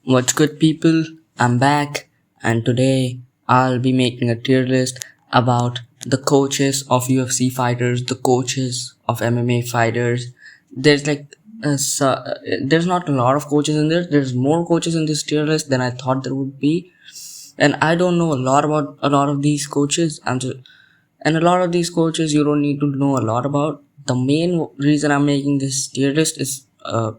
What's good, people? I'm back, and today I'll be making a tier list about the coaches of UFC fighters, the coaches of MMA fighters. There's like, there's not a lot of coaches in there. There's more coaches in this tier list than I thought there would be, and I don't know a lot about a lot of these coaches. And a lot of these coaches you don't need to know a lot about. The main reason I'm making this tier list is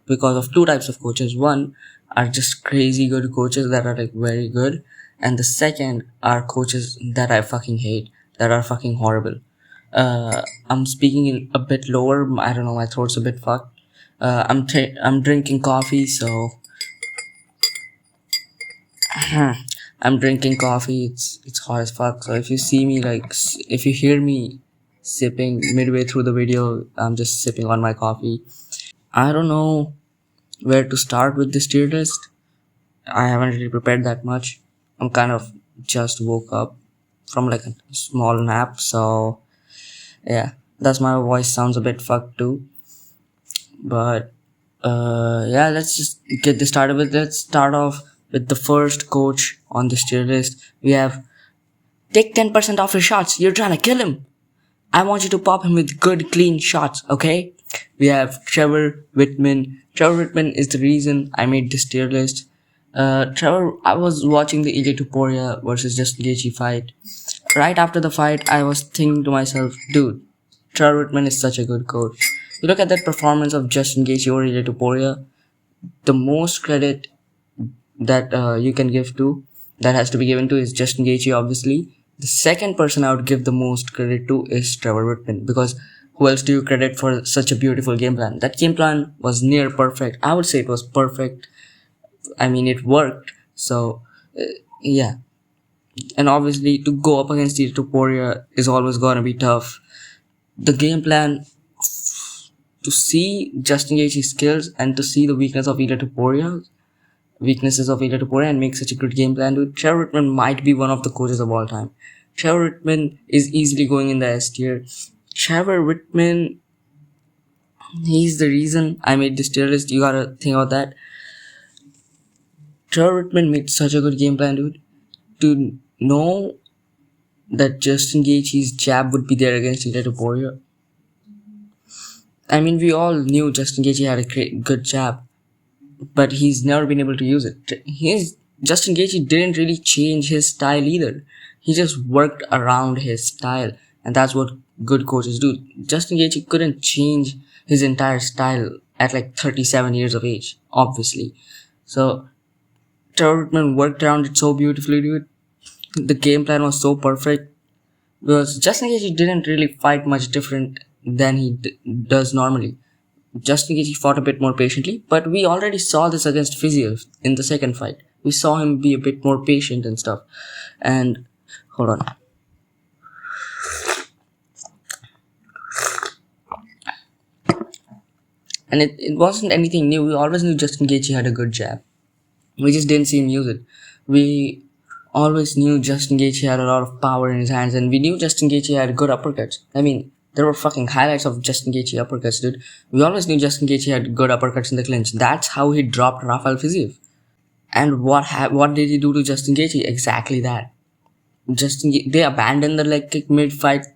because of two types of coaches. One are just crazy good coaches that are like very good, and the second are coaches that I fucking hate, that are fucking horrible. I'm speaking in a bit lower. I don't know, my throat's a bit fucked. I'm drinking coffee, so I'm drinking coffee. It's hot as fuck. So if you see me if you hear me sipping midway through the video, I'm just sipping on my coffee. I don't know where to start with this tier list. I haven't really prepared that much. I'm kind of just woke up from like a small nap, so yeah, that's my voice sounds a bit fucked too. But yeah, let's just get this started with. Let's start off with the first coach on this tier list. We have take 10% off your shots. You're trying to kill him. I want you to pop him with good, clean shots, okay? We have Trevor Whitman. Trevor Whitman is the reason I made this tier list. I was watching the Ilya Tuporia versus Justin Gaethje fight. Right after the fight, I was thinking to myself, dude, Trevor Whitman is such a good coach. You look at that performance of Justin Gaethje over Ilya Tuporia, the most credit that you can give to, that has to be given to, is Justin Gaethje, obviously. The second person I would give the most credit to is Trevor Whitman, because who else do you credit for such a beautiful game plan? That game plan was near perfect. I would say it was perfect. I mean, it worked. So, yeah. And obviously, to go up against Tito Poirier is always gonna be tough. The game plan, to see Justin Gaethje's skills and to see the weaknesses of Ilya Tuporia and make such a good game plan, dude. Trevor Whitman might be one of the coaches of all time. Trevor Whitman is easily going in the S tier. Trevor Whitman, he's the reason I made this tier list. You gotta think about that. Trevor Whitman made such a good game plan, dude. To know that Justin Gaethje's jab would be there against Ilya Tuporia. I mean, we all knew Justin Gaethje had a good jab, but he's never been able to use it. Justin Gaethje didn't really change his style either. He just worked around his style, and that's what good coaches do. Justin Gaethje couldn't change his entire style at like 37 years of age, obviously. So Trevor Whitman worked around it so beautifully, dude. The game plan was so perfect because Justin Gaethje didn't really fight much different than he does normally. Justin Gaethje fought a bit more patiently, but we already saw this against Fiziev in the second fight. We saw him be a bit more patient and stuff. And hold on. And it wasn't anything new. We always knew Justin Gaethje had a good jab. We just didn't see him use it. We always knew Justin Gaethje had a lot of power in his hands, and we knew Justin Gaethje had good uppercuts. I mean, there were fucking highlights of Justin Gaethje uppercuts, dude. We always knew Justin Gaethje had good uppercuts in the clinch. That's how he dropped Rafael Fiziev. And what did he do to Justin Gaethje? Exactly that. They abandoned the leg kick mid-fight.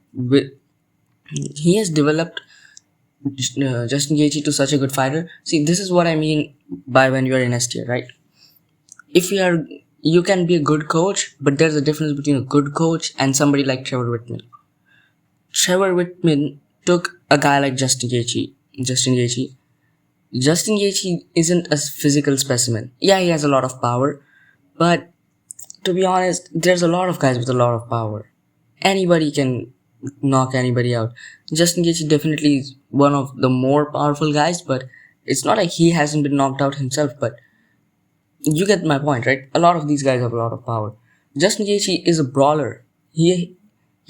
He has developed Justin Gaethje to such a good fighter. See, this is what I mean by when you are in S tier, right? You can be a good coach, but there's a difference between a good coach and somebody like Trevor Whitman. Trevor Whitman took a guy like Justin Gaethje. Justin Gaethje isn't a physical specimen. Yeah, he has a lot of power, but to be honest, there's a lot of guys with a lot of power. Anybody can knock anybody out. Justin Gaethje definitely is one of the more powerful guys, but it's not like he hasn't been knocked out himself, but you get my point, right? A lot of these guys have a lot of power. Justin Gaethje is a brawler. He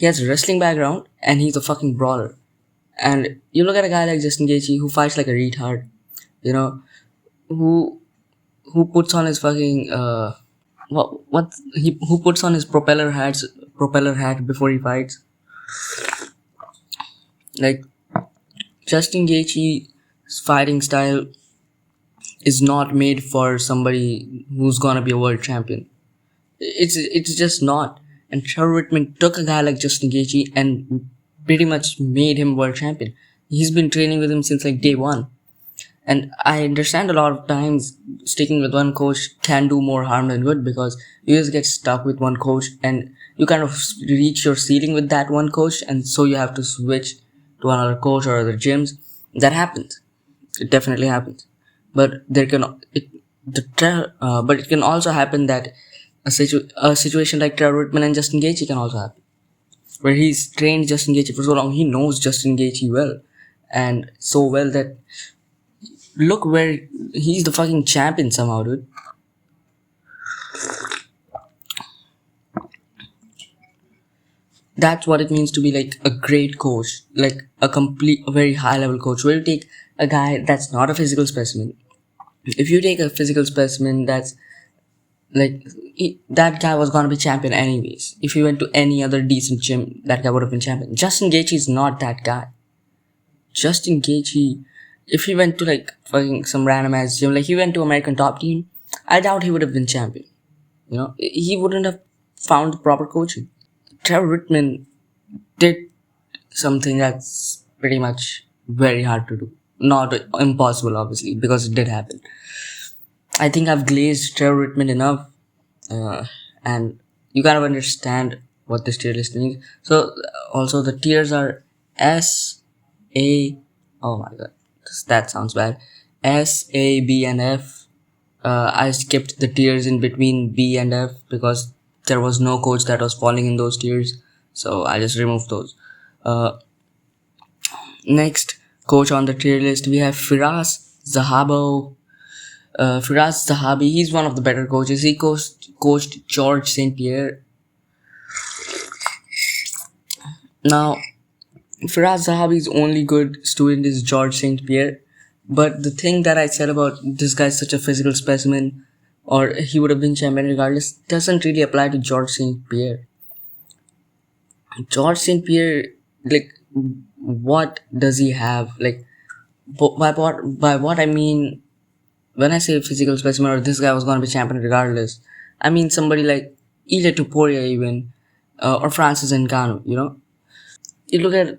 has a wrestling background and he's a fucking brawler. And you look at a guy like Justin Gaethje who fights like a retard, you know, who puts on his fucking who puts on his propeller hat before he fights. Like Justin Gaethje's fighting style is not made for somebody who's gonna be a world champion. It's just not. And Trevor Whitman took a guy like Justin Gaethje and pretty much made him world champion. He's been training with him since like day one. And I understand a lot of times sticking with one coach can do more harm than good, because you just get stuck with one coach and you kind of reach your ceiling with that one coach, and so you have to switch to another coach or other gyms. That happens. It definitely happens. But there can but it can also happen that a situation like Trevor Whitman and Justin Gaethje can also happen, where he's trained Justin Gaethje for so long, he knows Justin Gaethje well, and so well that look where he's the fucking champion somehow, dude. That's what it means to be like a great coach, like a very high level coach, where you take a guy that's not a physical specimen. If you take a physical specimen that's like that guy was gonna be champion anyways. If he went to any other decent gym, that guy would have been champion. Justin Gaethje is not that guy. Justin Gaethje, if he went to like fucking some random ass gym, like he went to American Top Team, I doubt he would have been champion. You know, he wouldn't have found the proper coaching. Trevor Whitman did something that's pretty much very hard to do. Not impossible, obviously, because it did happen. I think I've glazed Trevor Whitman enough, and you kind of understand what this tier list means. So, also the tiers are S, A, oh my god, that sounds bad. S, A, B, and F. I skipped the tiers in between B and F because there was no coach that was falling in those tiers, so I just removed those. Next coach on the tier list, we have Firas Zahabo. Firas Zahabi, he's one of the better coaches. He coached George St. Pierre. Now, Firas Zahabi's only good student is George St. Pierre. But the thing that I said about this guy's such a physical specimen, or he would have been champion regardless, doesn't really apply to George St. Pierre. George St. Pierre, like, what does he have? Like, by what I mean, when I say physical specimen or this guy was going to be champion regardless, I mean somebody like Ilia Topuria even, or Francis Ngannou, you know? You look at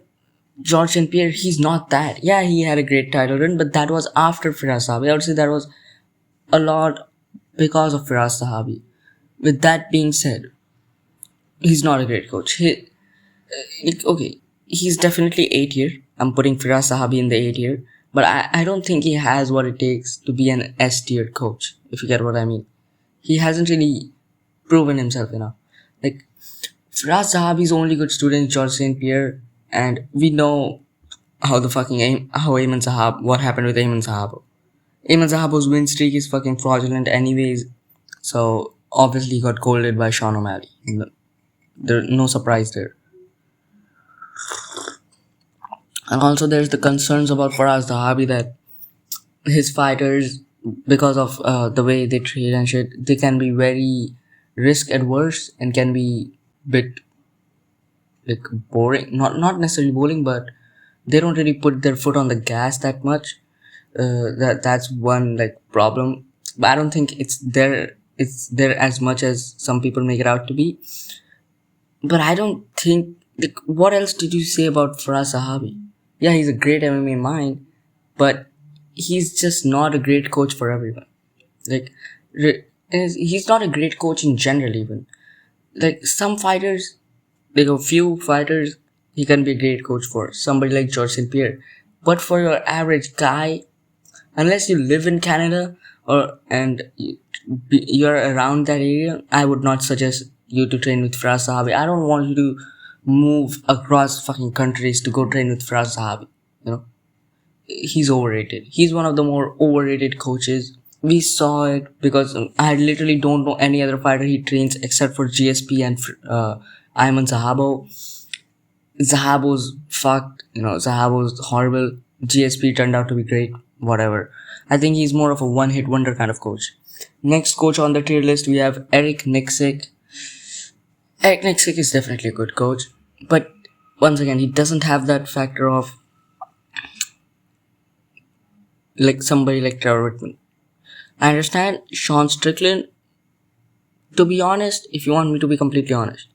George St. Pierre, he's not that. Yeah, he had a great title run, but that was after Firas Zahabi. I would say that was a lot because of Firas Zahabi. With that being said, he's not a great coach. Okay, he's definitely A tier. I'm putting Firas Zahabi in the A tier. But I don't think he has what it takes to be an S tier coach, if you get what I mean. He hasn't really proven himself enough. Like, Firas Zahabi's only good student is George St. Pierre, and we know how what happened with Ayman Sahabo. Ayman Sahabo's win streak is fucking fraudulent anyways, so obviously he got golded by Sean O'Malley. There's no surprise there. And also there's the concerns about Firas Zahabi that his fighters, because of the way they train and shit, they can be very risk adverse and can be bit like boring. Not necessarily boring, but they don't really put their foot on the gas that much. That's one like problem. But I don't think it's there. It's there as much as some people make it out to be. But I don't think. Like, what else did you say about Firas Zahabi? Yeah, he's a great MMA mind, but he's just not a great coach for everyone. Like, he's not a great coach in general even. Like, some fighters, like a few fighters, he can be a great coach for. Somebody like George St. Pierre. But for your average guy, unless you live in Canada and you're around that area, I would not suggest you to train with Firas Zahabi. I don't want you to move across fucking countries to go train with Firas Zahabi. You know, he's overrated. He's one of the more overrated coaches. We saw it because I literally don't know any other fighter he trains except for GSP and Ayman Zahabo. Zahabo's fucked. You know, Zahabo's horrible. GSP turned out to be great. Whatever. I think he's more of a one-hit wonder kind of coach. Next coach on the tier list, we have Eric Nixick. Eric Nixick is definitely a good coach, but once again, he doesn't have that factor of like somebody like Trevor Whitman. I understand Sean Strickland. To be honest, if you want me to be completely honest,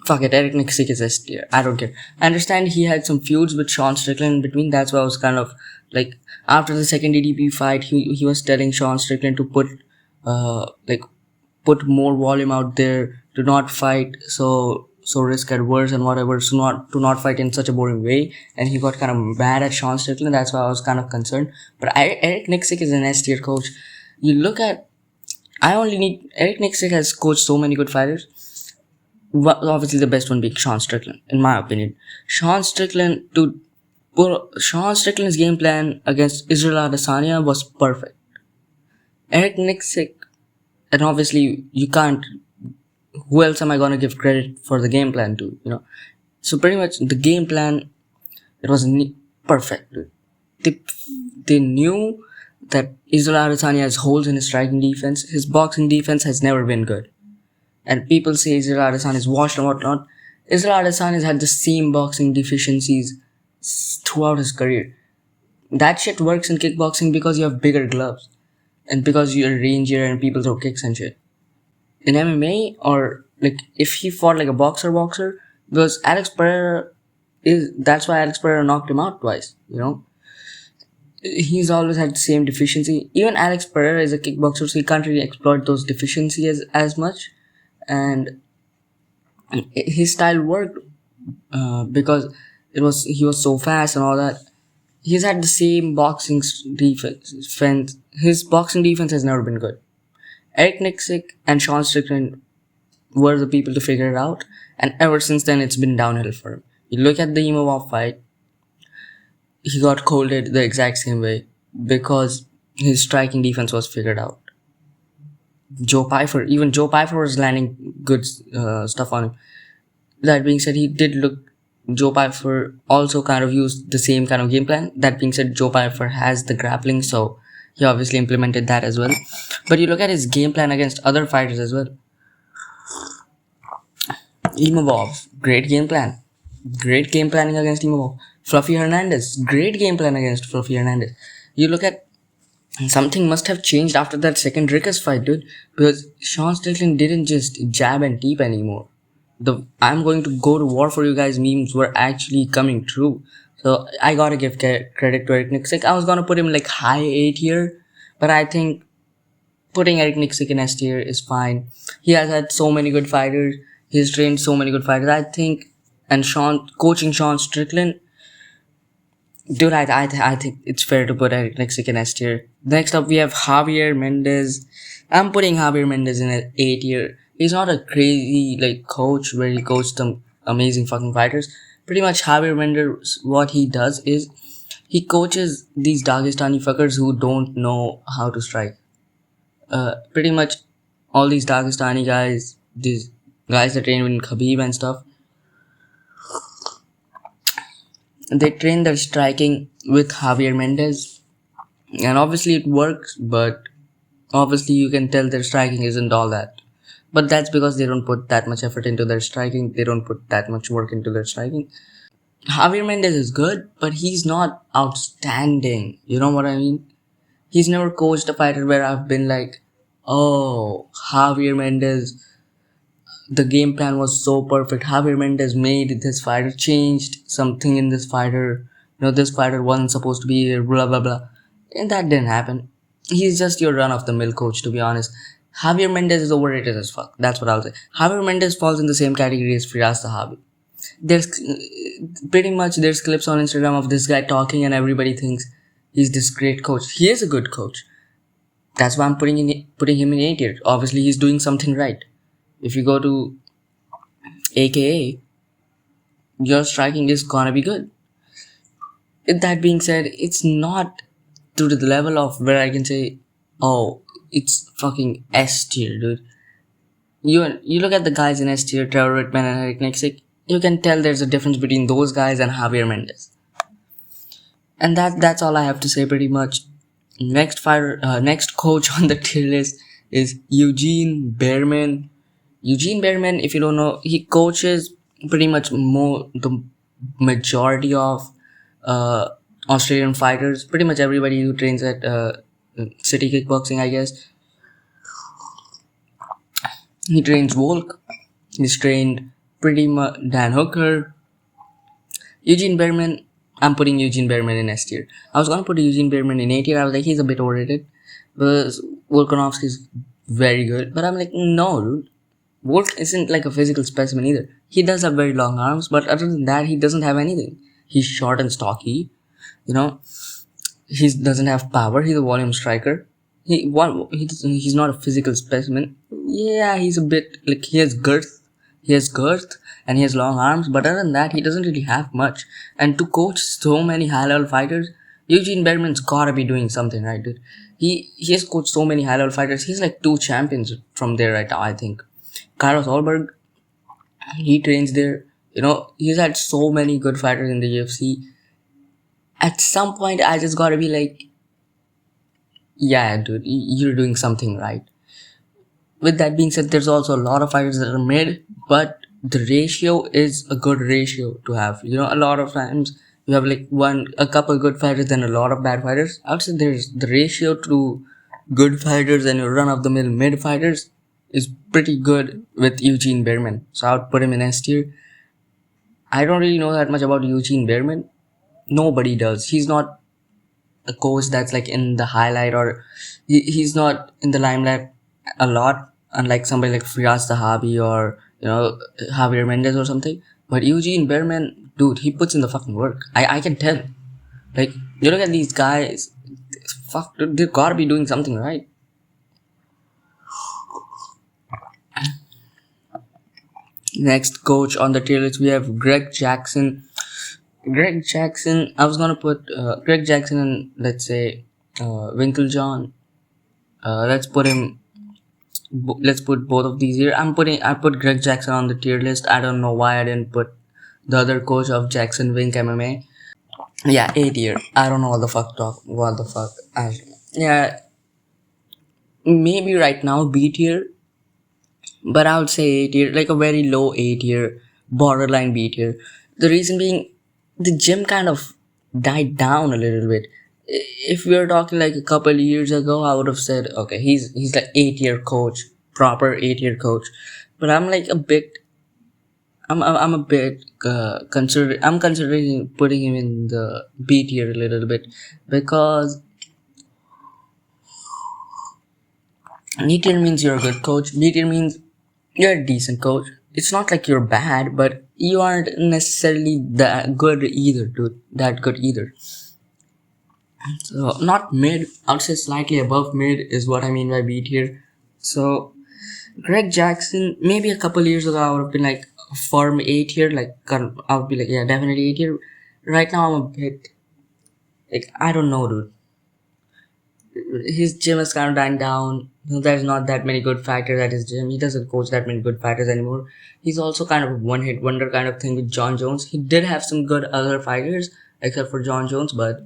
fuck it, Eric Nixick is S tier. I don't care. I understand he had some feuds with Sean Strickland in between. That's why I was kind of like, after the second DDP fight, he was telling Sean Strickland to like put more volume out there, to not fight so risk adverse and whatever, so not fight in such a boring way. And he got kind of mad at Sean Strickland. That's why I was kind of concerned. But Eric Nixick is an S tier coach. You look at, I only need Eric Nixick has coached so many good fighters. Obviously, the best one being Sean Strickland, in my opinion. Sean Strickland's game plan against Israel Adesanya was perfect. Eric Nixick, and obviously you can't. Who else am I gonna give credit for the game plan to? So pretty much the game plan, it was perfect. Dude. They knew that Israel Adesanya has holes in his striking defense. His boxing defense has never been good. And people say Israel Adesanya is washed and whatnot. Israel Adesanya has had the same boxing deficiencies throughout his career. That shit works in kickboxing because you have bigger gloves and because you're rangier and people throw kicks and shit. In MMA, or like if he fought like a boxer, because that's why Alex Pereira knocked him out twice. He's always had the same deficiency. Even Alex Pereira is a kickboxer, so he can't really exploit those deficiencies as much. And his style worked because he was so fast and all that. He's had the same boxing defense. His boxing defense has never been good. Eric Nixick and Sean Strickland were the people to figure it out, and ever since then it's been downhill for him. You look at the Imavov fight, he got colded the exact same way because his striking defense was figured out. Joe Pyfer was landing good stuff on him. That being said, Joe Pyfer also kind of used the same kind of game plan. That being said, Joe Pyfer has the grappling, so he obviously implemented that as well. But you look at his game plan against other fighters as well. Imavov, great game plan. Great game planning against Imavov. Fluffy Hernandez, great game plan against Fluffy Hernandez. You look at, something must have changed after that second Rickus fight, dude. Because Sean Strickland didn't just jab and teep anymore. The I'm going to go to war for you guys memes were actually coming true. So I gotta give credit to Eric Nixick. I was gonna put him like high A tier, but I think putting Eric Nixick in S tier is fine. He has had so many good fighters. He's trained so many good fighters. I think, and coaching Sean Strickland, dude, I think it's fair to put Eric Nixick in S tier. Next up, we have Javier Mendez. I'm putting Javier Mendez in an A tier. He's not a crazy coach where he coached some amazing fucking fighters. Pretty much Javier Mendez, what he does is he coaches these Dagestani fuckers who don't know how to strike. Pretty much all these Dagestani guys, these guys that train with Khabib and stuff, they train their striking with Javier Mendez, and obviously it works, but obviously you can tell their striking isn't all that. But that's because they don't put that much effort into their striking. They don't put that much work into their striking. Javier Mendez is good, but he's not outstanding. You know what I mean? He's never coached a fighter where I've been like, oh, Javier Mendez, the game plan was so perfect. Javier Mendez made this fighter, changed something in this fighter. This fighter wasn't supposed to be here, blah, blah, blah. And that didn't happen. He's just your run-of-the-mill coach, to be honest. Javier Mendez is overrated as fuck. That's what I'll say. Javier Mendez falls in the same category as Firas Zahabi. There's clips on Instagram of this guy talking and everybody thinks he's this great coach. He is a good coach. That's why I'm putting him in A tier. Obviously, he's doing something right. If you go to AKA, your striking is gonna be good. That being said, it's not to the level of where I can say, oh, it's fucking S tier, dude. You look at the guys in S tier, Trevor Whitman and Eric Nixick, you can tell there's a difference between those guys and Javier Mendez. And that's all I have to say pretty much. Next coach on the tier list is Eugene Behrman. Eugene Behrman, if you don't know, he coaches pretty much the majority of Australian fighters. Pretty much everybody who trains at city kickboxing, I guess. He trains Volk. He's trained pretty much Dan Hooker, Eugene Behrman. I'm putting Eugene Behrman in S tier. I was gonna put Eugene Behrman in A tier. I was like, he's a bit overrated, but Volkanovski's very good. But I'm like, no, dude. Volk isn't like a physical specimen either. He does have very long arms, but other than that, he doesn't have anything. He's short and stocky. You know, he doesn't have power. He's a volume striker. He's not a physical specimen. Yeah, he's a bit like he has girth. He has girth and he has long arms, but other than that, he doesn't really have much. And to coach so many high level fighters, Eugene Behrman's gotta be doing something right, dude. He has coached so many high level fighters. He's like 2 champions from there right now, I think. Carlos Holberg, he trains there. You know, he's had so many good fighters in the UFC. At some point, I just gotta be like, yeah, dude, you're doing something right. With that being said, there's also a lot of fighters that are mid, but the ratio is a good ratio to have. You know, a lot of times you have like a couple good fighters, then a lot of bad fighters. I would say there's the ratio to good fighters and your run of the mill mid fighters is pretty good with Eugene Behrman. So I would put him in S tier. I don't really know that much about Eugene Behrman. Nobody does. He's not a coach that's like in the highlight, or he's not in the limelight a lot, unlike somebody like Firas Zahabi or Javier Mendez or something. But Eugene Behrman, dude, he puts in the fucking work. I can tell. Like, you look at these guys, fuck, dude, they gotta be doing something right. Next coach on the tier list, we have Greg Jackson. I was gonna put Greg Jackson and let's say Winklejohn. Let's put him. Let's put both of these here. I put Greg Jackson on the tier list. I don't know why I didn't put the other coach of Jackson Wink MMA. Yeah, A tier. I don't know what the fuck. Yeah, maybe right now B tier, but I would say A tier, like a very low A tier, borderline B tier. The reason being, the gym kind of died down a little bit. If we were talking like a couple years ago, I would have said, okay, he's like A-tier coach, proper A-tier coach. But I'm like a bit, I'm a bit I'm considering putting him in the B tier a little bit, because A tier means you're a good coach. B tier means you're a decent coach. It's not like you're bad, but you aren't necessarily that good either, dude. That good either. So not mid, I would say slightly above mid is what I mean by B tier. So Greg Jackson, maybe a couple years ago I would have been like firm A tier, like I would be like, yeah, definitely A tier. Right now I'm a bit like, I don't know, dude. His gym is kind of dying down. There's not that many good fighters at his gym. He doesn't coach that many good fighters anymore. He's also kind of a one-hit wonder kind of thing with John Jones. He did have some good other fighters, except for John Jones, but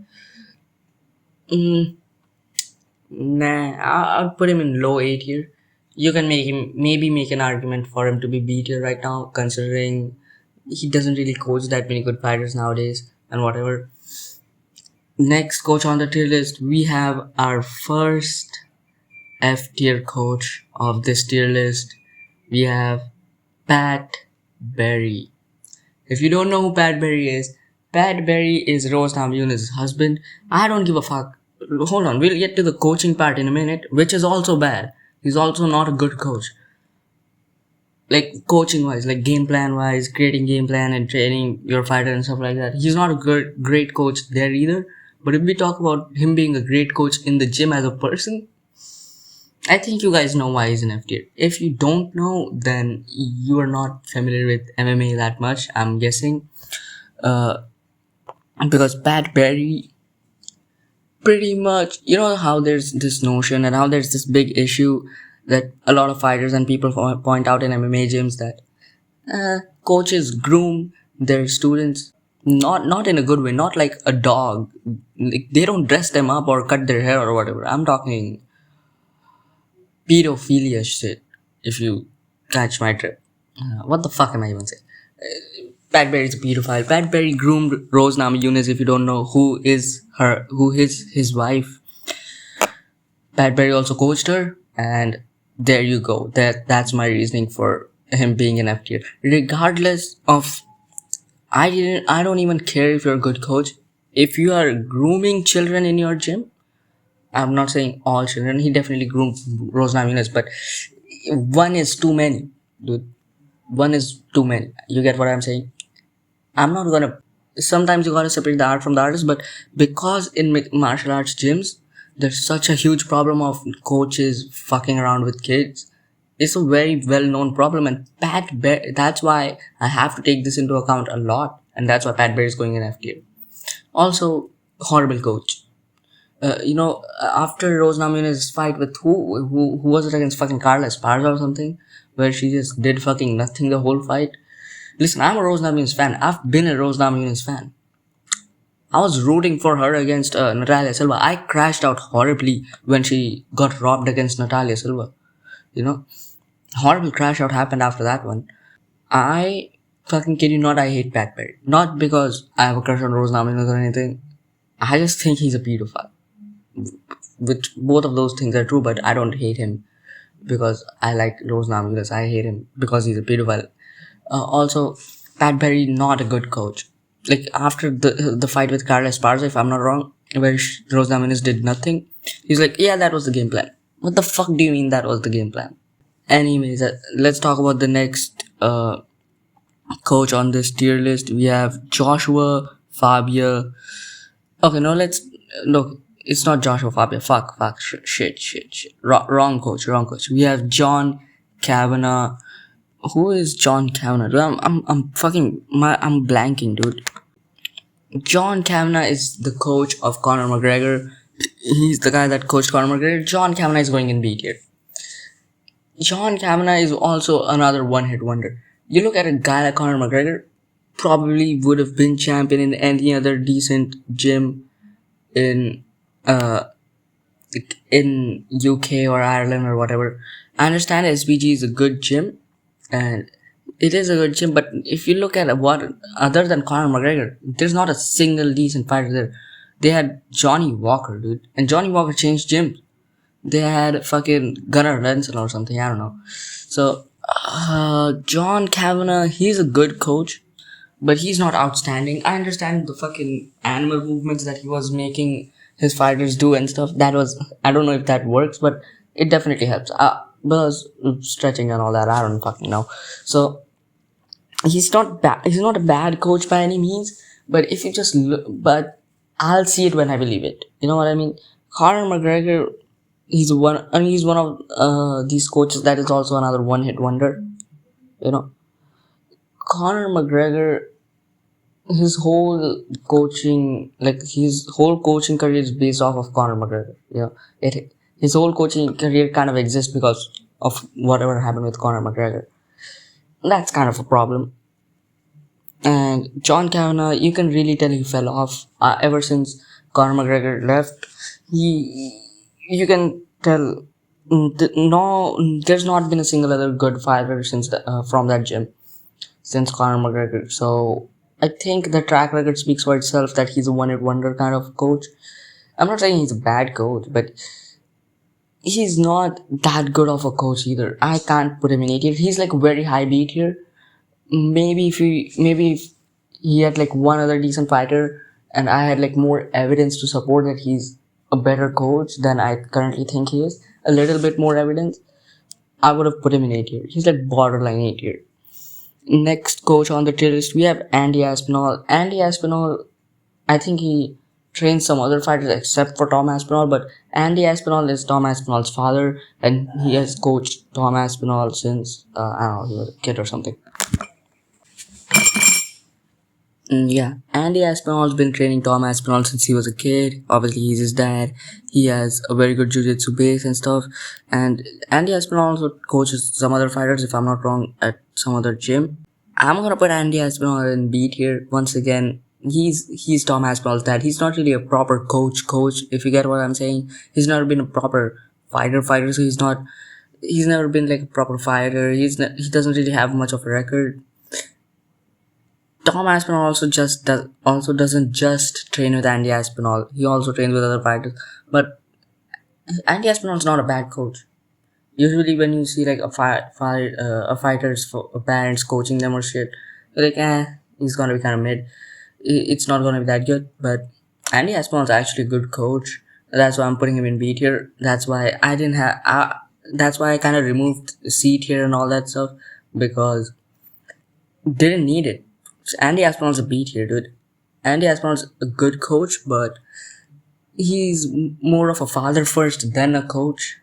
nah, I'll put him in low A tier. You can maybe make an argument for him to be B tier right now, considering he doesn't really coach that many good fighters nowadays and whatever. Next coach on the tier list, we have our first F tier coach of this tier list. We have Pat Berry. If you don't know who Pat Berry is Rose Namajunas' husband. I don't give a fuck. Hold on, we'll get to the coaching part in a minute, which is also bad. He's also not a good coach. Like coaching wise, like game plan wise, creating game plan and training your fighter and stuff like that. He's not a great coach there either. But if we talk about him being a great coach in the gym as a person, I think you guys know why he's an F tier. If you don't know, then you are not familiar with MMA that much, I'm guessing. Because Pat Berry, pretty much, you know how there's this notion and how there's this big issue that a lot of fighters and people point out in MMA gyms that coaches groom their students, not in a good way, not like a dog. Like, they don't dress them up or cut their hair or whatever. I'm talking pedophilia shit, if you catch my drift. What the fuck am I even saying? Pat Berry's a pedophile. Pat Berry groomed Rose Namajunas. If you don't know who is his wife. Pat Barry also coached her, and there you go. That's my reasoning for him being an F tier. Regardless of, I don't even care if you're a good coach. If you are grooming children in your gym, I'm not saying all children. He definitely groomed Rose Namajunas, but one is too many, dude. One is too many. You get what I'm saying? I'm not gonna. Sometimes you gotta separate the art from the artist, but because in martial arts gyms, there's such a huge problem of coaches fucking around with kids. It's a very well known problem, and that's why I have to take this into account a lot, and that's why Pat Bear is going in F tier. Also, horrible coach. After Rose Namajunas' fight with who was it against fucking Carla Esparza or something, where she just did fucking nothing the whole fight. Listen, I'm a Rose Namajunas fan. I've been a Rose Namajunas fan. I was rooting for her against Natalia Silva. I crashed out horribly when she got robbed against Natalia Silva. You know, horrible crash out happened after that one. I fucking kid you not, I hate Pat Perry. Not because I have a crush on Rose Namajunas or anything. I just think he's a pedophile. Which both of those things are true, but I don't hate him because I like Rose Namajunas. I hate him because he's a pedophile. Also, Pat Berry not a good coach. Like after the fight with Carla Esparza, if I'm not wrong, where Rose Namajunas did nothing, he's like, yeah, that was the game plan. What the fuck do you mean that was the game plan? Anyways, let's talk about the next coach on this tier list. We have Joshua Fabia. Okay, no, let's look. It's not Joshua Fabia. Fuck. Shit. Wrong coach. We have John Kavanagh. Who is John Kavanagh? Dude, I'm blanking, dude. John Kavanagh is the coach of Conor McGregor. He's the guy that coached Conor McGregor. John Kavanagh is going in B tier. John Kavanagh is also another one-hit wonder. You look at a guy like Conor McGregor, probably would have been champion in any other decent gym in UK or Ireland or whatever. I understand SBG is a good gym, and it is a good gym, but if you look at what other than Conor McGregor, there's not a single decent fighter there. They had Johnny Walker, dude, and Johnny Walker changed gyms. They had fucking Gunnar Renson or something, I don't know. So John Kavanagh, he's a good coach, but he's not outstanding. I understand the fucking animal movements that he was making his fighters do and stuff. I don't know if that works, but it definitely helps. Because stretching and all that, I don't fucking know. So he's not bad. He's not a bad coach by any means. But if you just look, but I'll see it when I believe it. You know what I mean? Conor McGregor, he's one of these coaches that is also another one-hit wonder. You know, Conor McGregor, his whole coaching career is based off of Conor McGregor. You know, his whole coaching career kind of exists because of whatever happened with Conor McGregor. That's kind of a problem. And John Kavanagh, you can really tell he fell off ever since Conor McGregor left. You can tell. No, there's not been a single other good fighter since from that gym since Conor McGregor. So I think the track record speaks for itself that he's a one-hit wonder kind of coach. I'm not saying he's a bad coach, but he's not that good of a coach either. I can't put him in A tier. He's like very high B tier. Maybe if he had like one other decent fighter and I had like more evidence to support that he's a better coach than I currently think he is, a little bit more evidence, I would have put him in A tier. He's like borderline A tier. Next coach on the tier list, we have Andy Aspinall. Andy Aspinall, I think he trains some other fighters except for Tom Aspinall, but Andy Aspinall is Tom Aspinall's father, and he has coached Tom Aspinall since, I don't know, he was a kid or something. Yeah, Andy Aspinall's been training Tom Aspinall since he was a kid. Obviously, he's his dad. He has a very good jiu-jitsu base and stuff. And Andy Aspinall also coaches some other fighters, if I'm not wrong, at some other gym. I'm gonna put Andy Aspinall in B tier once again. He's Tom Aspinall's dad. He's not really a proper coach, if you get what I'm saying. He's never been a proper fighter, so he's never been like a proper fighter. He doesn't really have much of a record. Tom Aspinall also doesn't just train with Andy Aspinall. He also trains with other fighters. But Andy Espinal's not a bad coach. Usually, when you see like a fighter's parents coaching them or shit, you're like, he's gonna be kind of mid. It's not gonna be that good. But Andy Espinal's actually a good coach. That's why I'm putting him in B tier. That's why I didn't have. That's why I kind of removed C tier and all that stuff because didn't need it. Andy Espinal's a B tier, dude. Andy Espinal's a good coach, but he's more of a father first than a coach.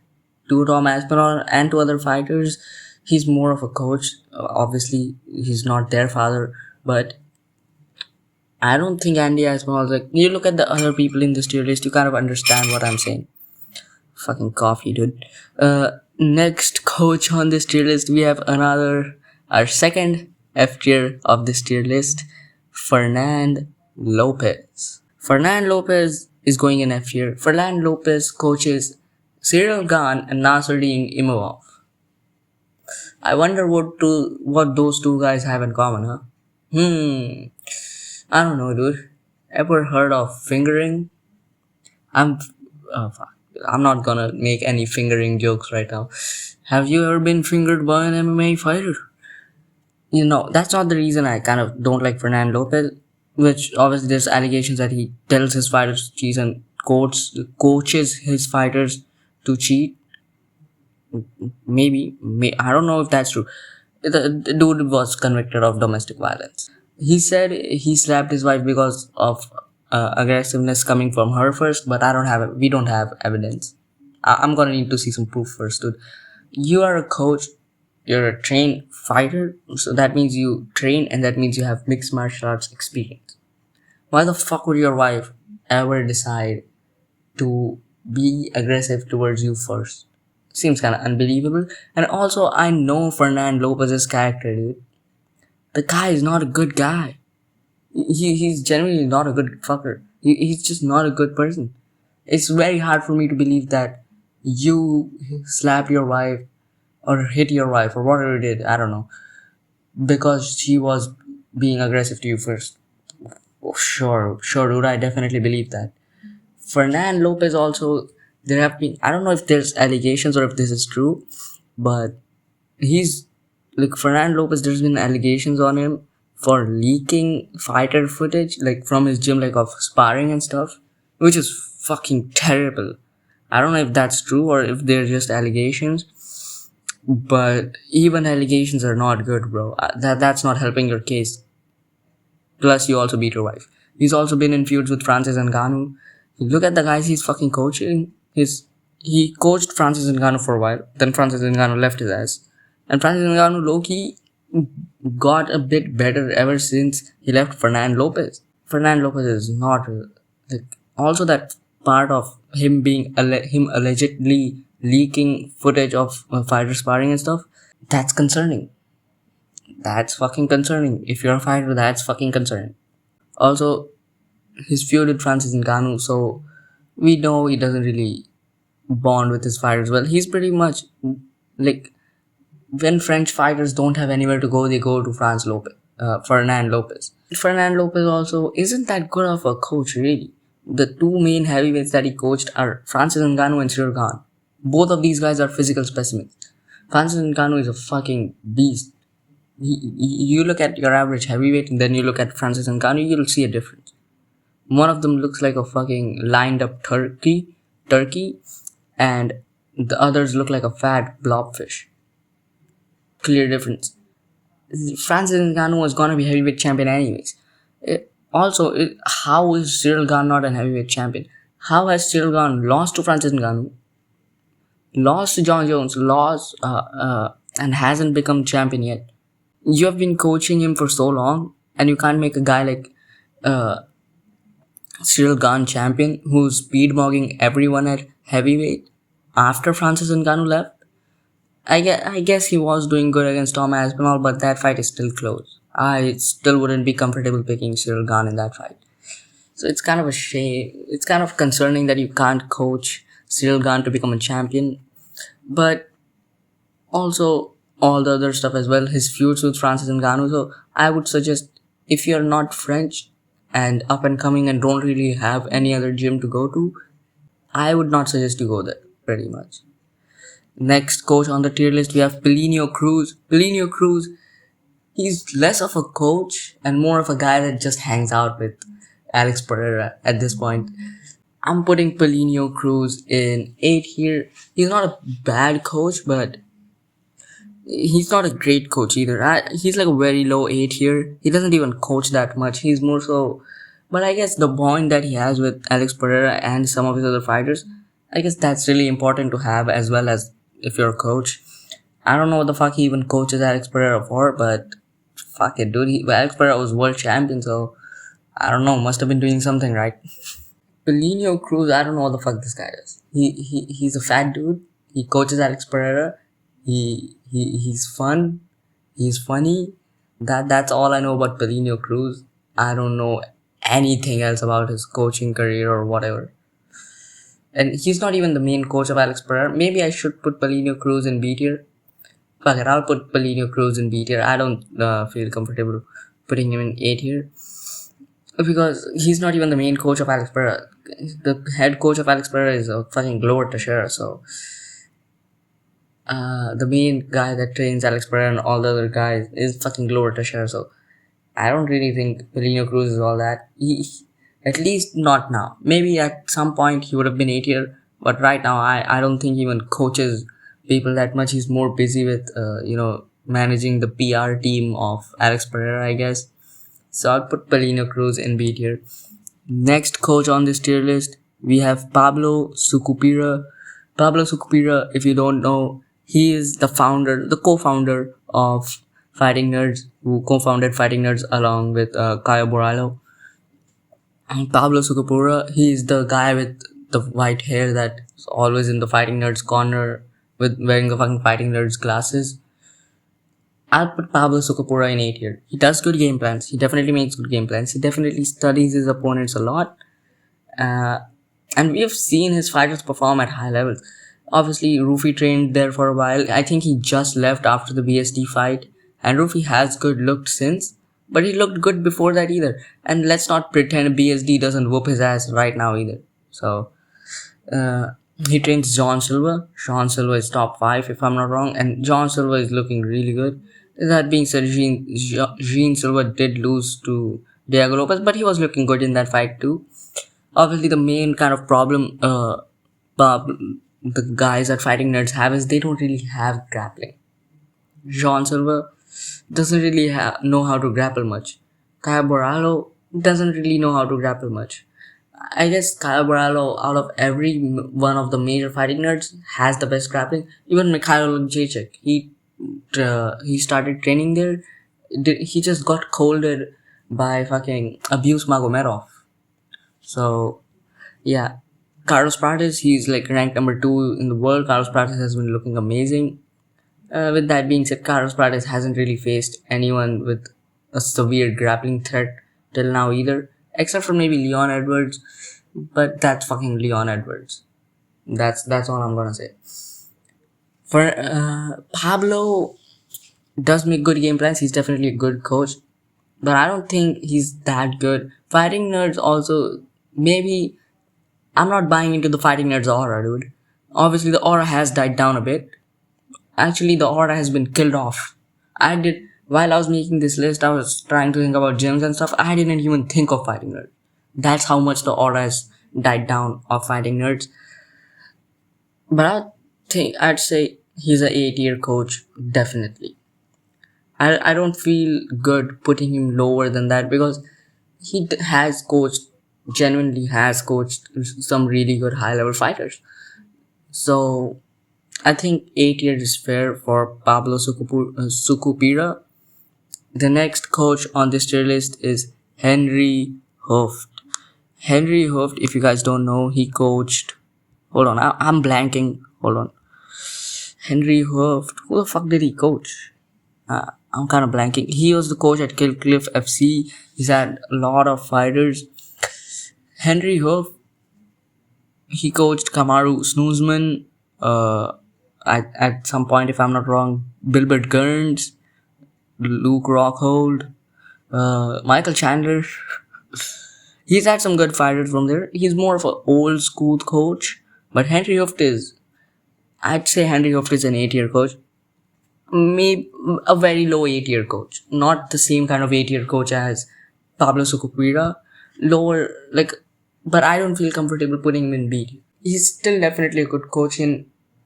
To Tom Aspinall and to other fighters, he's more of a coach. Obviously, he's not their father, but I don't think Andy Aspinall's like. You look at the other people in this tier list, you kind of understand what I'm saying. Fucking coffee, dude. Next coach on this tier list, we have our second F tier of this tier list, Fernand Lopez. Fernand Lopez is going in F tier. Fernand Lopez coaches Cyril Gane and Nasruddin Imavov. I wonder what those two guys have in common, huh? I don't know, dude. Ever heard of fingering? I'm, fuck. I'm not gonna make any fingering jokes right now. Have you ever been fingered by an MMA fighter? That's not the reason I kind of don't like Fernand Lopez. Which obviously there's allegations that he tells his fighters to cheat and coaches his fighters to cheat. Maybe, I don't know if that's true. The dude was convicted of domestic violence. He said he slapped his wife because of aggressiveness coming from her first, but we don't have evidence. I'm gonna need to see some proof first, dude. You are a coach, you're a trained fighter, so that means you train and that means you have mixed martial arts experience. Why the fuck would your wife ever decide to be aggressive towards you first? Seems kind of unbelievable. And also, I know Fernand Lopez's character, dude. The guy is not a good guy. He's genuinely not a good fucker. He's just not a good person. It's very hard for me to believe that you slapped your wife or hit your wife or whatever you did, I don't know, because she was being aggressive to you first. Oh, sure, dude, I definitely believe that. Fernand Lopez also, there have been, I don't know if there's allegations or if this is true, but he's like Fernand Lopez, there's been allegations on him for leaking fighter footage, like from his gym, like of sparring and stuff, which is fucking terrible. I don't know if that's true or if they're just allegations, but even allegations are not good, bro. That's not helping your case. Plus, you also beat your wife. He's also been in feuds with Francis Ngannou. Look at the guys he's fucking coaching. He coached Francis Ngannou for a while. Then Francis Ngannou left his ass. And Francis Ngannou low-key got a bit better ever since he left Fernand Lopez. Fernand Lopez is not like also that part of him being him allegedly leaking footage of fighter sparring and stuff. That's concerning. That's fucking concerning. If you're a fighter, that's fucking concerning. Also, his feud with Francis Ngannou, so we know he doesn't really bond with his fighters well. He's pretty much like when French fighters don't have anywhere to go, they go to Fernand Lopez. Fernand Lopez also isn't that good of a coach, really. The two main heavyweights that he coached are Francis Ngannou and Cyril Gane. Both of these guys are physical specimens. Francis Ngannou is a fucking beast. You look at your average heavyweight and then you look at Francis Ngannou, you'll see a difference. One of them looks like a fucking lined up turkey, and the others look like a fat blobfish. Clear difference. Francis Ngannou was gonna be heavyweight champion anyways. How is Cyril Gane not a heavyweight champion? How has Cyril Gane lost to Francis Ngannou, lost to John Jones, and hasn't become champion yet? You have been coaching him for so long, and you can't make a guy like Cyril Gane champion who's speed mogging everyone at heavyweight after Francis Ngannou left. I guess he was doing good against Tom Aspinall, but that fight is still close. I still wouldn't be comfortable picking Cyril Gane in that fight. So it's kind of a shame. It's kind of concerning that you can't coach Cyril Gane to become a champion. But also all the other stuff as well, his feuds with Francis Ngannou. So I would suggest if you're not French and up and coming and don't really have any other gym to go to, I would not suggest you go there. pretty much. Next coach on the tier list, we have Pelinio Cruz. Pelinio Cruz, he's less of a coach and more of a guy that just hangs out with Alex Pereira at this point. I'm putting Pelinio Cruz in 8 here. He's not a bad coach, but he's not a great coach either. He's like a very low 8 here. He doesn't even coach that much. He's more so. But I guess the bond that he has with Alex Pereira and some of his other fighters, I guess that's really important to have as well as if you're a coach. I don't know what the fuck he even coaches Alex Pereira for, but fuck it, dude. Alex Pereira was world champion, so I don't know. Must have been doing something right. Pelinio Cruz, I don't know what the fuck this guy is. He's a fat dude. He coaches Alex Pereira. He's fun. He's funny. That's all I know about Pelinio Cruz. I don't know anything else about his coaching career or whatever. And he's not even the main coach of Alex Pereira. Maybe I should put Pelinio Cruz in B tier. Fuck it, I'll put Pelinio Cruz in B tier. I don't feel comfortable putting him in A tier because he's not even the main coach of Alex Pereira. The head coach of Alex Pereira is a fucking Glover Teixeira, so the main guy that trains Alex Pereira and all the other guys is fucking Glover Teixeira, so I don't really think Pelinio Cruz is all that. At least not now. Maybe at some point he would have been 8 here, but right now I don't think he even coaches people that much. He's more busy with managing the PR team of Alex Pereira, I guess. So I'll put Pelinio Cruz in B tier. Next coach on this tier list, we have Pablo Sucupira. Pablo Sucupira, if you don't know, he is the co-founder of Fighting Nerds, who co-founded Fighting Nerds along with Caio Borralho. And Pablo Sucupira, he is the guy with the white hair that's always in the Fighting Nerds corner with wearing the fucking Fighting Nerds glasses. I'll put Pablo Sucupira in 8 here. He does good game plans. He definitely makes good game plans. He definitely studies his opponents a lot. And we have seen his fighters perform at high levels. Obviously, Rufi trained there for a while. I think he just left after the BSD fight. And Rufi has looked since. But he looked good before that either. And let's not pretend BSD doesn't whoop his ass right now either. So, he trains John Silva. John Silva is top 5 if I'm not wrong. And John Silva is looking really good. That being said, Jean Silva did lose to Diego Lopez. But he was looking good in that fight too. Obviously, the main kind of problem the guys at Fighting Nerds have is they don't really have grappling. Jean Silva doesn't really know how to grapple much. Caio Borralho doesn't really know how to grapple much. I guess Caio Borralho, out of every one of the major Fighting Nerds, has the best grappling. Even Mikhail Jacek, he started training there. He just got colded by fucking Abuse Magomedov. So, yeah. Carlos Prates, he's like ranked number 2 in the world. Carlos Prates has been looking amazing. With that being said, Carlos Prates hasn't really faced anyone with a severe grappling threat till now either. Except for maybe Leon Edwards. But that's fucking Leon Edwards. That's all I'm gonna say. For Pablo does make good game plans. He's definitely a good coach. But I don't think he's that good. Fighting Nerds also, maybe, I'm not buying into the Fighting Nerds aura, dude. Obviously, the aura has died down a bit. Actually, the aura has been killed off. While I was making this list, I was trying to think about gyms and stuff. I didn't even think of Fighting Nerds. That's how much the aura has died down of Fighting Nerds. But I'd say he's an 8-year coach, definitely. I don't feel good putting him lower than that because he genuinely has coached some really good high level fighters. So I think 8 years is fair for Pablo Sucupira. The next coach on this tier list is Henry Hooft. Henry Hooft, if you guys don't know, he coached. Hold on, I'm blanking. Hold on. Henry Hooft. Who the fuck did he coach? I'm kind of blanking. He was the coach at Kill Cliff FC. He's had a lot of fighters. Henry Hooft, he coached Kamaru Snoozman, at some point, if I'm not wrong, Bilbert Kearns, Luke Rockhold, Michael Chandler. He's had some good fighters from there. He's more of an old school coach, but Henry Hooft is I'd say Henry Hooft is an 8-year coach. Maybe a very low 8-year coach. Not the same kind of 8-year coach as Pablo Sukupuira. Lower, like, but I don't feel comfortable putting him in B. He's still definitely a good coach, and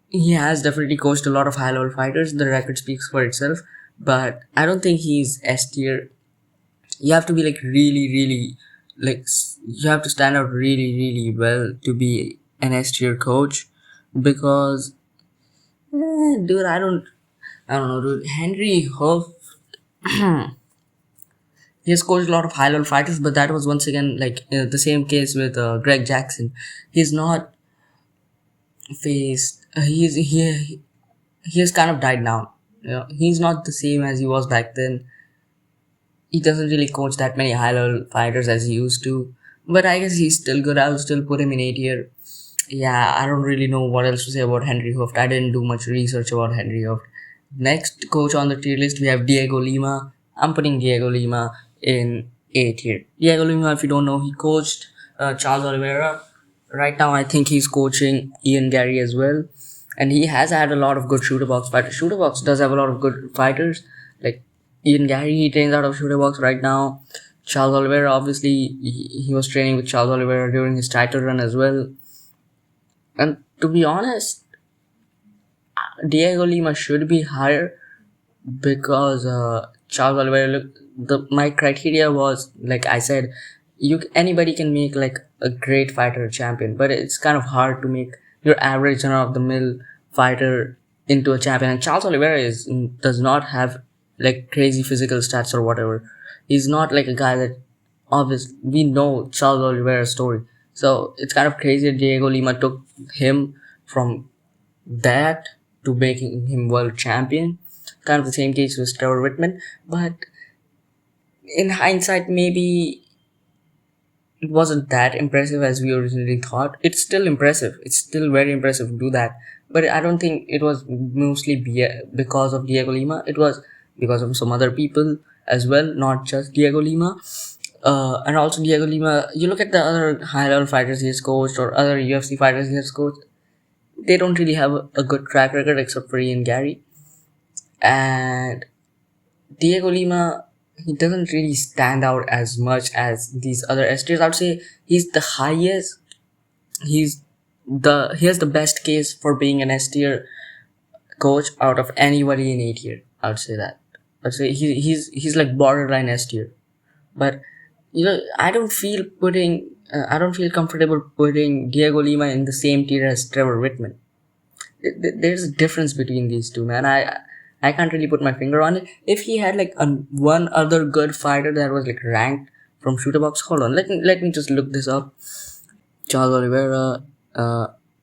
he has definitely coached a lot of high level fighters. The record speaks for itself, but I don't think he's S tier. You have to be like really, really, you have to stand out really, really well to be an S tier coach, because, dude, I don't know, dude. Henry Huff, he has coached a lot of high level fighters, but that was once again like the same case with Greg Jackson. He's not faced. He has kind of died down. You know, he's not the same as he was back then. He doesn't really coach that many high level fighters as he used to. But I guess he's still good. I'll still put him in 8 year. Yeah, I don't really know what else to say about Henry Hooft. I didn't do much research about Henry Hooft. Next coach on the tier list, we have Diego Lima. I'm putting Diego Lima in 8 year. Diego Lima, if you don't know, he coached Charles Oliveira. Right now, I think he's coaching Ian Gary as well. And he has had a lot of good shooter box fighters. Shooter box does have a lot of good fighters. Like Ian Gary, he trains out of shooter box right now. Charles Oliveira, obviously, he was training with Charles Oliveira during his title run as well. And to be honest, Diego Lima should be higher, because Charles Oliveira. My criteria was, like I said, anybody can make like a great fighter a champion, but it's kind of hard to make your average run of the mill fighter into a champion. And Charles Oliveira does not have like crazy physical stats or whatever. He's not like a guy that, obviously, we know Charles Oliveira's story. So it's kind of crazy that Diego Lima took him from that to making him world champion. Kind of the same case with Trevor Whitman, but in hindsight, maybe it wasn't that impressive as we originally thought. It's still impressive. It's still very impressive to do that. But I don't think it was mostly because of Diego Lima. It was because of some other people as well, not just Diego Lima. And also Diego Lima, you look at the other high level fighters he has coached, or other UFC fighters he has coached, they don't really have a good track record except for Ian Gary. And Diego Lima, he doesn't really stand out as much as these other S tiers. I would say he's the highest. He has the best case for being an S tier coach out of anybody in 8 year. I would say that. I'd say he's like borderline S tier. But I don't feel comfortable putting Diego Lima in the same tier as Trevor Whitman. There's a difference between these two, man. I can't really put my finger on it. If he had like one other good fighter that was like ranked from shooter box, hold on, let me just look this up. Charles Oliveira,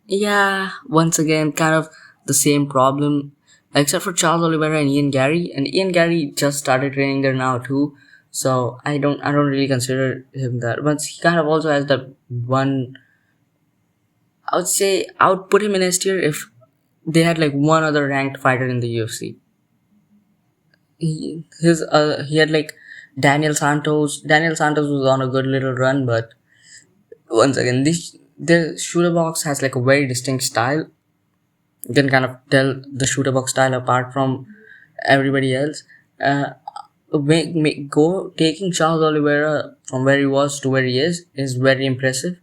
yeah, once again, kind of the same problem, except for Charles Oliveira and Ian Gary. And Ian Gary just started training there now too, so I don't really consider him that. But he kind of also has that one. I would say I would put him in S tier if they had like one other ranked fighter in the UFC. He had like Daniel Santos. Daniel Santos was on a good little run, but once again, the shooter box has like a very distinct style. You can kind of tell the shooter box style apart from everybody else. Taking Charles Oliveira from where he was to where he is very impressive.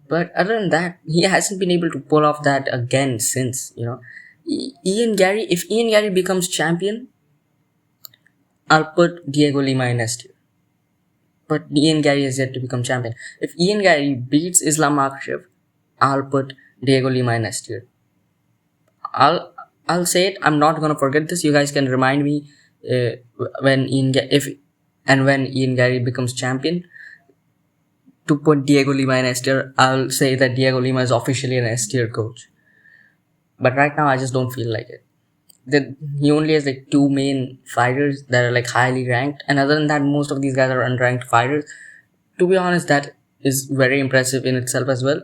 But other than that, he hasn't been able to pull off that again since, Ian Gary, if Ian Gary becomes champion, I'll put Diego Lima in S tier. But Ian Gary is yet to become champion. If Ian Gary beats Islam Makhachev, I'll put Diego Lima in S tier. I'll say it. I'm not gonna forget this. You guys can remind me when Ian Gary becomes champion, to put Diego Lima in S tier. I'll say that Diego Lima is officially an S tier coach. But right now, I just don't feel like it. He only has like two main fighters that are like highly ranked, and other than that, most of these guys are unranked fighters. To be honest, that is very impressive in itself as well.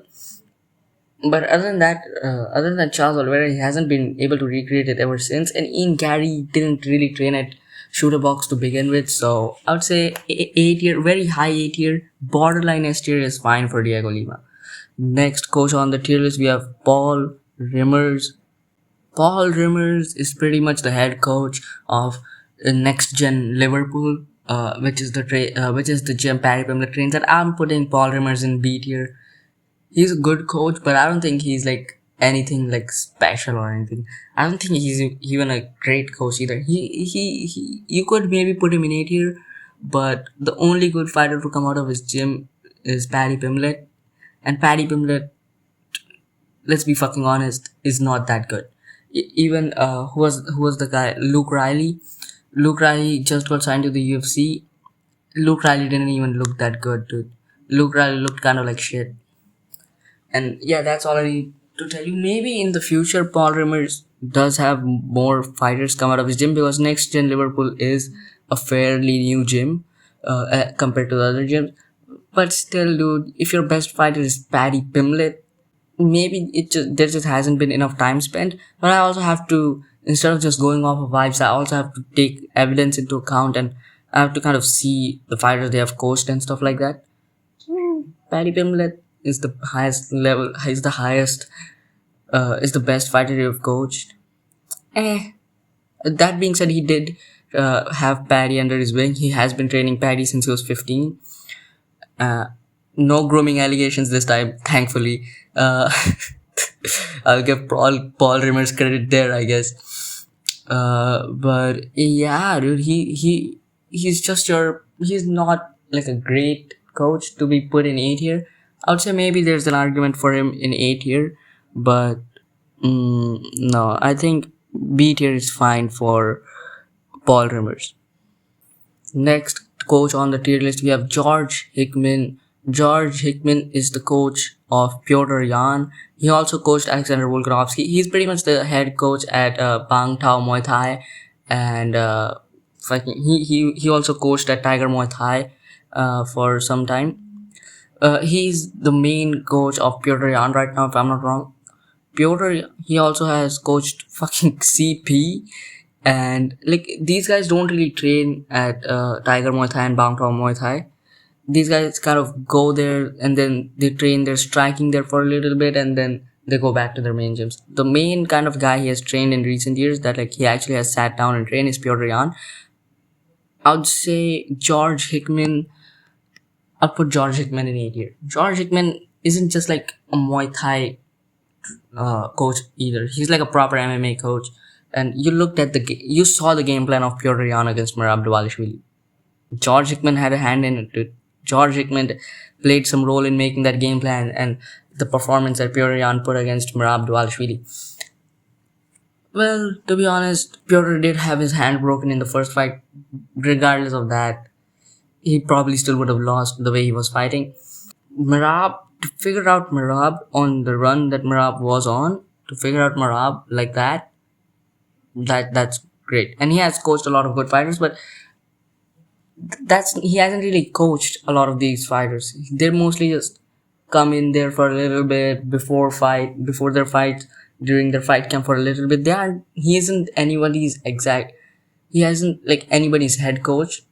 But other than Charles Oliveira, he hasn't been able to recreate it ever since. And Ian Gary didn't really train at shooter box to begin with, so I would say 8 year, very high 8 year, borderline S tier is fine for Diego Lima. Next coach on the tier list, we have Paul Rimmers. Paul Rimmers is pretty much the head coach of next gen Liverpool, which is the gym Paddy Pimblett trains. And I'm putting Paul Rimmers in B tier. He's a good coach, but I don't think he's like anything like special or anything. I don't think he's even a great coach either. He you could maybe put him in A tier, but the only good fighter to come out of his gym is Paddy Pimblett, and Paddy Pimblett, let's be fucking honest, is not that good. Even who was the guy, Luke Riley. Luke Riley just got signed to the UFC. Luke Riley didn't even look that good, dude. Luke Riley looked kind of like shit. And yeah, that's all I need to tell you. Maybe in the future, Paul Rimmers does have more fighters come out of his gym, because next gen Liverpool is a fairly new gym compared to the other gyms. But still, dude, if your best fighter is Paddy Pimblett, maybe there just hasn't been enough time spent. But I also have to, instead of just going off of vibes, I also have to take evidence into account, and I have to kind of see the fighters they have coached and stuff like that. Paddy Pimblett is the highest level, is the best fighter you've coached. Eh. That being said, he did have Paddy under his wing. He has been training Paddy since he was 15. Uh, no grooming allegations this time, thankfully. I'll give Paul Rimmers credit there, I guess. But yeah, dude, he's not like a great coach to be put in A tier. I would say maybe there's an argument for him in A tier, but no, I think B tier is fine for Paul Rimmers. Next coach on the tier list, we have George Hickman. George Hickman is the coach of Piotr Jan. He also coached Alexander Volkanovski. He's pretty much the head coach at Bang Tao Muay Thai, and he also coached at Tiger Muay Thai for some time. He's the main coach of Piotr Jan right now, if I'm not wrong. Piotr, he also has coached fucking CP, and like these guys don't really train at Tiger Muay Thai and Bang Tao Muay Thai. These guys kind of go there and then they train their striking there for a little bit, and then they go back to their main gyms. The main kind of guy he has trained in recent years that like he actually has sat down and trained is Piotr Jan. I would say George Hickman. I'll put George Hickman in A tier. George Hickman isn't just like a Muay Thai coach either. He's like a proper MMA coach. And you saw the game plan of Piotr Jan against Merab Dvalishvili. George Hickman had a hand in it, dude. George Hickman played some role in making that game plan and the performance that Piotr Jan put against Merab Dvalishvili. Well, to be honest, Piotr did have his hand broken in the first fight. Regardless of that, he probably still would have lost the way he was fighting. Merab, to figure out Merab on the run that Merab was on, to figure out Merab like that's great. And he has coached a lot of good fighters, but he hasn't really coached a lot of these fighters. They're mostly just come in there for a little bit before their fight, during their fight camp for a little bit. He isn't anybody's exact. He hasn't like anybody's head coach.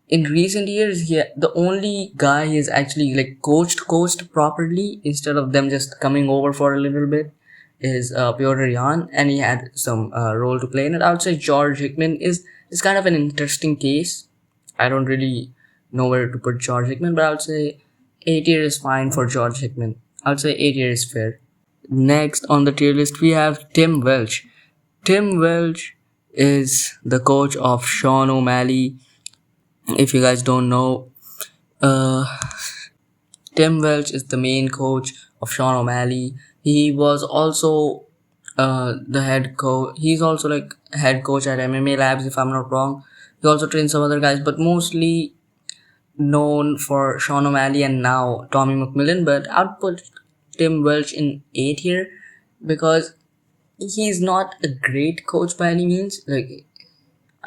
In recent years, the only guy he has actually like coached properly instead of them just coming over for a little bit is Piotr Jan, and he had some role to play in it. I would say George Hickman is kind of an interesting case. I don't really know where to put George Hickman, but I would say A tier is fine for George Hickman. I would say A tier is fair. Next on the tier list, we have Tim Welch. Tim Welch is the coach of Sean O'Malley. If you guys don't know, Tim Welch is the main coach of Sean O'Malley. He was also the head coach. He's also like head coach at MMA Labs, if I'm not wrong. He also trains some other guys, but mostly known for Sean O'Malley and now Tommy McMillan. But I'd put Tim Welch in A tier because he's not a great coach by any means. Like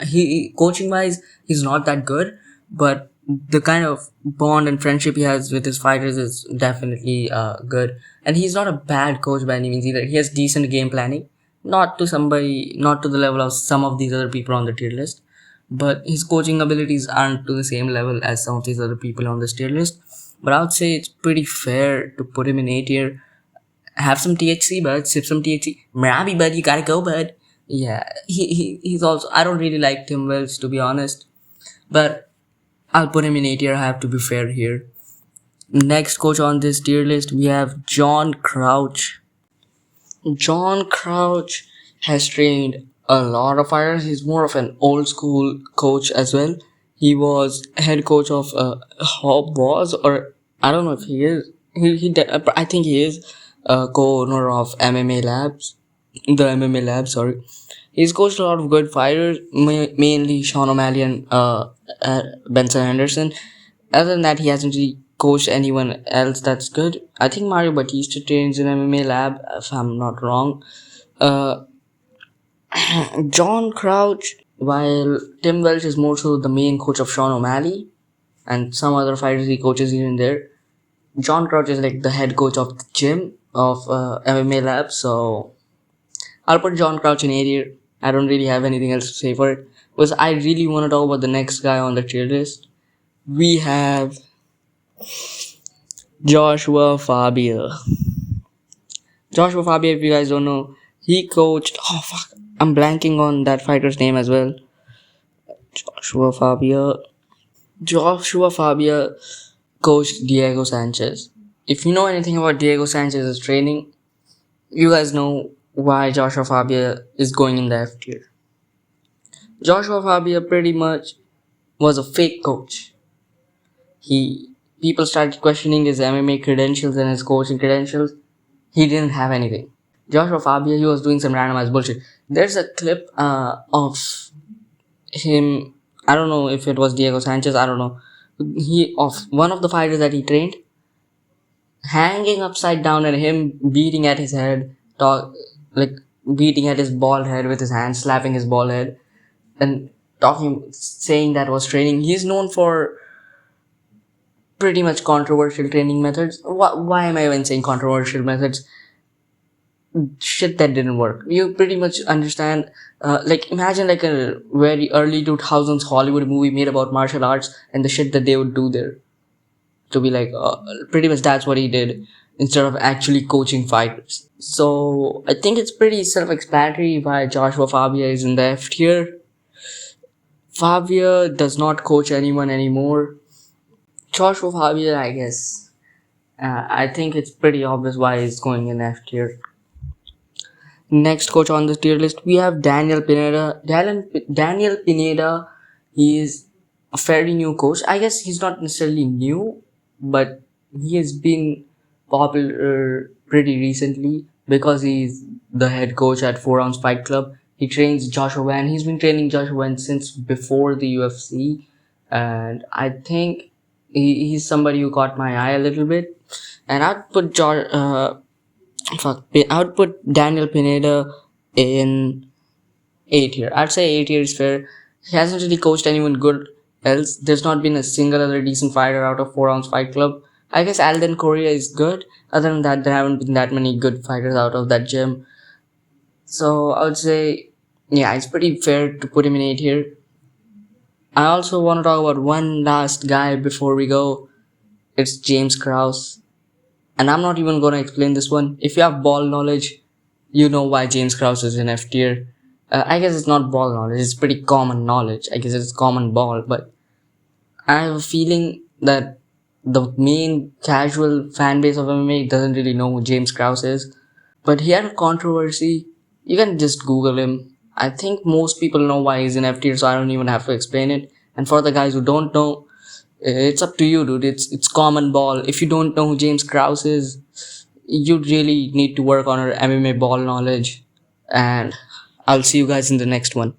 he coaching wise, he's not that good, but the kind of bond and friendship he has with his fighters is definitely good. And he's not a bad coach by any means either. He has decent game planning, not to the level of some of these other people on the tier list, but his coaching abilities aren't to the same level as some of these other people on this tier list. But I would say it's pretty fair to put him in A tier. Have some THC, bud. Sip some THC. Marabi, bud. You gotta go, bud. Yeah, he's also. I don't really like Tim Wells, to be honest, but I'll put him in A tier. I have to be fair here. Next coach on this tier list, we have John Crouch. John Crouch has trained a lot of fighters. He's more of an old school coach as well. He was head coach of Hob was, or I don't know if he is. I think he is co-owner of MMA Labs, the MMA Lab. Sorry, he's coached a lot of good fighters, mainly Sean O'Malley and Benson Henderson. Other than that, he hasn't really coached anyone else that's good. I think Mario Batista trains in MMA Lab, if I'm not wrong. Uh, John Crouch, while Tim Welch is more so the main coach of Sean O'Malley and some other fighters he coaches here and there, John Crouch is like the head coach of the gym of MMA Lab. So I'll put John Crouch in A tier. I don't really have anything else to say for it. Because I really want to talk about the next guy on the tier list. We have Joshua Fabia. Joshua Fabia, if you guys don't know, he coached. Oh fuck, I'm blanking on that fighter's name as well. Joshua Fabia. Joshua Fabia coached Diego Sanchez. If you know anything about Diego Sanchez's training, you guys know why Joshua Fabia is going in the F tier. Joshua Fabia pretty much was a fake coach. He People started questioning his MMA credentials and his coaching credentials. He didn't have anything. Joshua Fabia, he was doing some randomized bullshit. There's a clip of him. I don't know if it was Diego Sanchez. I don't know. He of one of the fighters that he trained, hanging upside down and him beating at his head, like beating at his bald head with his hand, slapping his bald head, and saying that was training. He's known for pretty much controversial training methods. Why am I even saying controversial methods? Shit that didn't work. You pretty much understand. Like imagine like a very early 2000s Hollywood movie made about martial arts and the shit that they would do there. To be like, pretty much that's what he did instead of actually coaching fighters. So I think it's pretty self-explanatory why Joshua Fabia is in the F tier. Fabia does not coach anyone anymore. Joshua Fabia, I guess. I think it's pretty obvious why he's going in F tier. Next coach on the tier list, we have Daniel Pineda. Daniel Pineda, he is a fairly new coach. I guess he's not necessarily new, but he has been popular pretty recently because he's the head coach at 4 Ounce Fight Club. He trains Joshua Wan. He's been training Joshua Wan since before the UFC, and I think he's somebody who caught my eye a little bit. And I would put Daniel Pineda in A tier. I'd say A tier is fair. He hasn't really coached anyone good else. There's not been a single other decent fighter out of 4 Ounce Fight Club. I guess Alden Correa is good. Other than that, there haven't been that many good fighters out of that gym. So I would say, yeah, it's pretty fair to put him in A tier. I also want to talk about one last guy before we go. It's James Krause. And I'm not even going to explain this one. If you have ball knowledge, you know why James Krause is in F tier. I guess it's not ball knowledge, it's pretty common knowledge. I guess it's common ball, but I have a feeling that the main casual fan base of MMA doesn't really know who James Krause is. But he had a controversy. You can just Google him. I think most people know why he's in F tier, so I don't even have to explain it. And for the guys who don't know, it's up to you, dude. It's common ball. If you don't know who James Krause is, you really need to work on your MMA ball knowledge. And I'll see you guys in the next one.